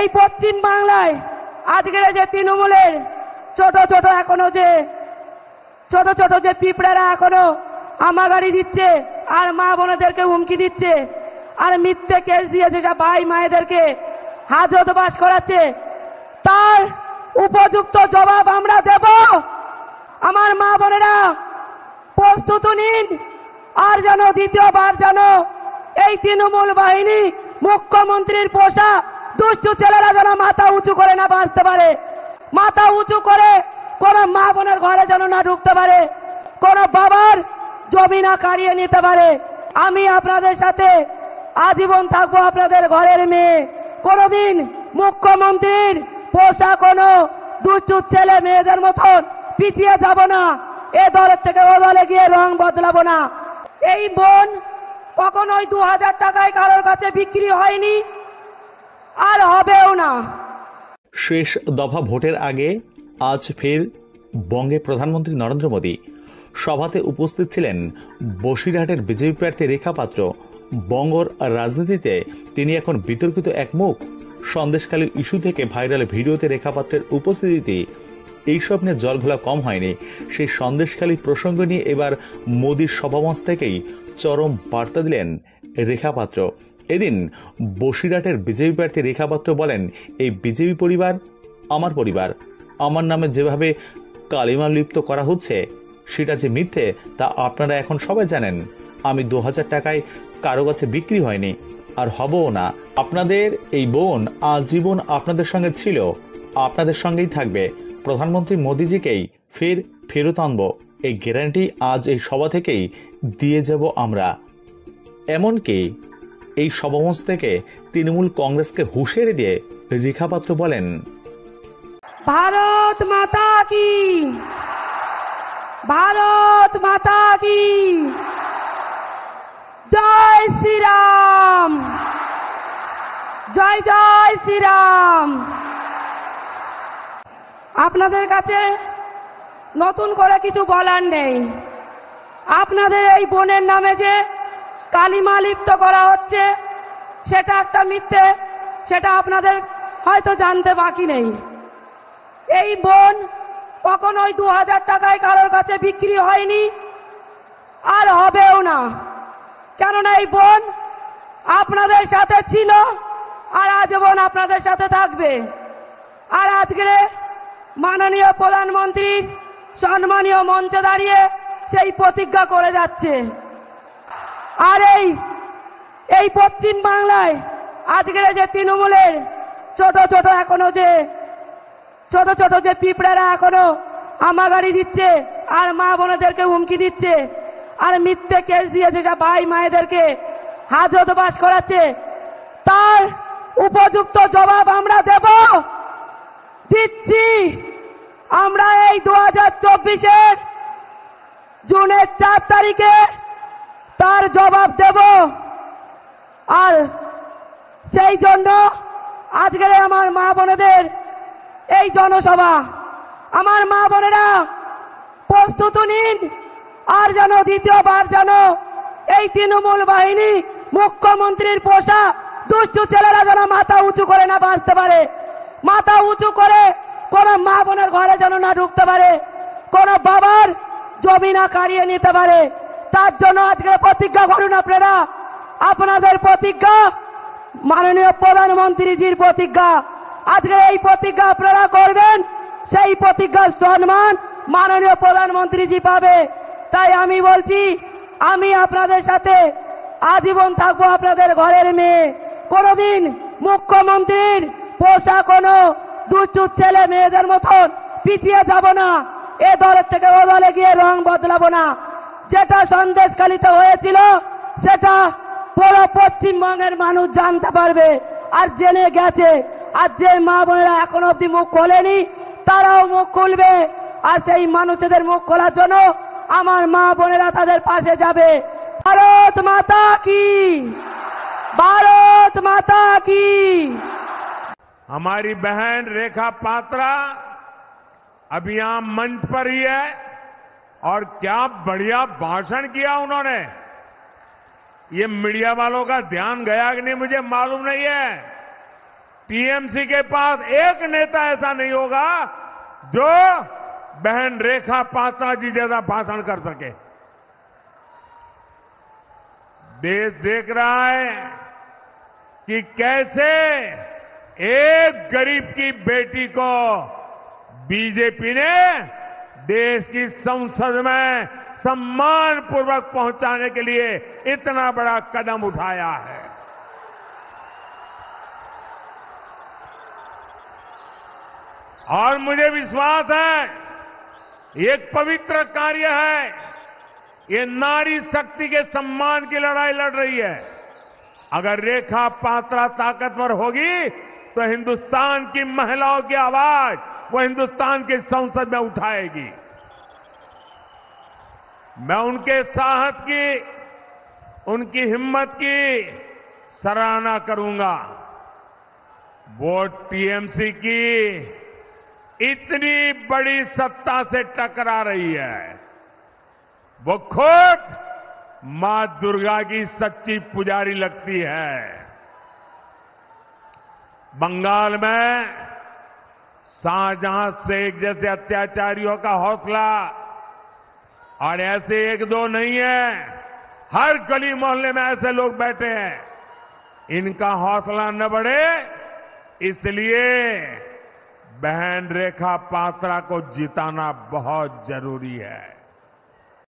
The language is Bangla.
এই পশ্চিম বাংলায় আজকের যে তৃণমূলের ছোট ছোট যে পিঁপড়ারা এখনো আমাগাড়ি দিচ্ছে আর মা বোনেদেরকে হুমকি দিচ্ছে আর মিথ্যে কেস দিয়ে যেটা ভাই মায়েদেরকে হাজতবাস করাচ্ছে, তার উপযুক্ত জবাব আমরা দেব। আমার মা বোনেরা প্রস্তুত নিন, আর যেন দ্বিতীয়বার যেন এই তৃণমূল বাহিনী মুখ্যমন্ত্রীর পোষা দুষ্টু ছেলেরা যেন মাথা উঁচু করে না বাঁচতে পারে, মাথা উঁচু করে কোন মা বোনের ঘরে যেন না ঢুকতে পারে, কোন বাবার জমি না কাড়িয়ে নিতে পারে। আমি আপনাদের সাথে আজীবন থাকবো, আপনাদের ঘরের মেয়ে। কোনদিন মুখ্যমন্ত্রীর পোষা কোনো দুষ্টু ছেলে মেয়েদের মতন পিছিয়ে যাব না, এ দলের থেকে ও দলে গিয়ে রং বদলাবো না। এই বোন কখনোই 2000 টাকায় কারোর কাছে বিক্রি হয়নি, আর হবেও না। শেষ দফা ভোটের আগে আজ ফের বঙ্গে প্রধানমন্ত্রী নরেন্দ্র মোদী। সভাতে উপস্থিত ছিলেন বসিরহাটের বিজেপি প্রার্থী রেখা পাত্র। বঙ্গর রাজনীতিতে তিনি এখন বিতর্কিত এক মুখ। সন্দেশখালীর ইস্যু থেকে ভাইরাল ভিডিওতে রেখা পাত্রের উপস্থিতি, এইসব নিয়ে জলঘোলা কম হয়নি। সেই সন্দেশখালী প্রসঙ্গ নিয়ে এবার মোদীর সভামঞ্চ থেকেই চরম বার্তা দিলেন রেখা পাত্র। এদিন বসিরহাটের বিজেপি প্রার্থী রেখা পাত্র বলেন, এই বিজেপি পরিবার আমার পরিবার। আমার নামে যেভাবে কালিমা লিপ্ত করা হচ্ছে সেটা যে মিথ্যে তা আপনারা এখন সবাই জানেন। আমি 2000 টাকায় কারো কাছে বিক্রি হয়নি, আর হবও না। আপনাদের এই বোন আজীবন আপনাদের সঙ্গে ছিল, আপনাদের সঙ্গেই থাকবে। প্রধানমন্ত্রী মোদীজিকেই ফেরত আনব, এই গ্যারান্টি আজ এই সভা থেকেই দিয়ে যাব আমরা। এমনকি এই সভামঞ্চ থেকে তৃণমূল কংগ্রেসকে হুঁশিয়ারি দিয়ে রেখা পাত্র বলেন, ভারত মাতা কি, ভারত মাতা কি, জয় শ্রীরাম, জয় জয় শ্রীরাম। আপনাদের কাছে নতুন করে কিছু বলার নেই। আপনাদের এই বোনের নামে যে কালিমা লিপ্ত করা হচ্ছে সেটা একটা মিথ্যে, সেটা আপনাদের হয়তো জানতে বাকি নেই। এই বোন কখনোই 2000 টাকায় কারোর কাছে বিক্রি হয়নি, আর হবেও না। কেননা এই বোন আপনাদের সাথে ছিল, আর আজীবন আপনাদের সাথে থাকবে। আর আজকে মাননীয় প্রধানমন্ত্রী সম্মানীয় মঞ্চে দাঁড়িয়ে সেই প্রতিজ্ঞা করে যাচ্ছে। আর এই পশ্চিম বাংলায় আজকের যে তৃণমূলের ছোট ছোট যে পিঁপড়ারা এখনো আমাগাড়ি দিচ্ছে আর মা বোনেদেরকে হুমকি দিচ্ছে আর মিথ্যে কেস দিয়ে যেটা ভাই মায়েদেরকে হাজতবাস করাচ্ছে, তার উপযুক্ত জবাব আমরা দেব, দিচ্ছি। আমরা এই 2024-এর জুনের 4 তারিখে তার জবাব দেব। আর সেই জন্য আজকের আমার মা বোনেদের এই জনসভা, আমার মা বোনেরা প্রস্তুত নিন, আর যেন দ্বিতীয়বার যেন এই তৃণমূল বাহিনী মুখ্যমন্ত্রীর পোষা দুষ্টু ছেলেরা যেন মাথা উঁচু করে না বাঁচতে পারে, মাথা উঁচু করে কোন মা বোনের ঘরে যেন না ঢুকতে পারে, কোন বাবার জমি না কাড়িয়ে নিতে পারে। তার জন্য আজকে প্রতিজ্ঞা করুন আপনারা। আপনাদের প্রতিজ্ঞা মাননীয় প্রধানমন্ত্রীজির প্রতিজ্ঞা। আজকে এই প্রতিজ্ঞা আপনারা করবেন, সেই প্রতিজ্ঞার সম্মান মাননীয় প্রধানমন্ত্রীজি পাবে। তাই আমি বলছি, আমি আপনাদের সাথে আজীবন থাকবো, আপনাদের ঘরের মেয়ে। কোনদিন মুখ্যমন্ত্রীর পোষা কোনো দুষ্টু ছেলে মেয়েদের মতন পিছিয়ে যাব না, এ দলের থেকে ও দলে গিয়ে রং বদলাবো না। যেটা সন্দেশখালীতে হয়েছিল সেটা পুরো পশ্চিমবঙ্গের মানুষ জানতে পারবে, আর জেনে গেছে। আর যে মা বোনেরা এখন অব্দি মুখ খোলেনি তারাও মুখ খুলবে, আর সেই মানুষদের মুখ খোলার জন্য আমার মা বোনেরা তাদের পাশে যাবে। ভারত মাতা কি, भारत माता की। हमारी बहन रेखा पात्रा अभी यहां मंच पर ही है और क्या बढ़िया भाषण किया उन्होंने। ये मीडिया वालों का ध्यान गया कि नहीं मुझे मालूम नहीं है। टीएमसी के पास एक नेता ऐसा नहीं होगा जो बहन रेखा पात्रा जी जैसा भाषण कर सके। देश देख रहा है कि कैसे एक गरीब की बेटी को बीजेपी ने देश की संसद में सम्मानपूर्वक पहुंचाने के लिए इतना बड़ा कदम उठाया है। और मुझे विश्वास है ये एक पवित्र कार्य है। ये नारी शक्ति के सम्मान की लड़ाई लड़ रही है। अगर रेखा पात्रा ताकतवर होगी तो हिंदुस्तान की महिलाओं की आवाज वो हिंदुस्तान की संसद में उठाएगी। मैं उनके साहस की, उनकी हिम्मत की सराहना करूंगा। वो टीएमसी की इतनी बड़ी सत्ता से टकरा रही है। वो खुद मां दुर्गा की सच्ची पुजारी लगती है। बंगाल में शाहजहां शेख जैसे अत्याचारियों का हौसला, और ऐसे एक दो नहीं है, हर गली मोहल्ले में ऐसे लोग बैठे हैं। इनका हौसला न बढ़े इसलिए बहन रेखा पात्रा को जिताना बहुत जरूरी है।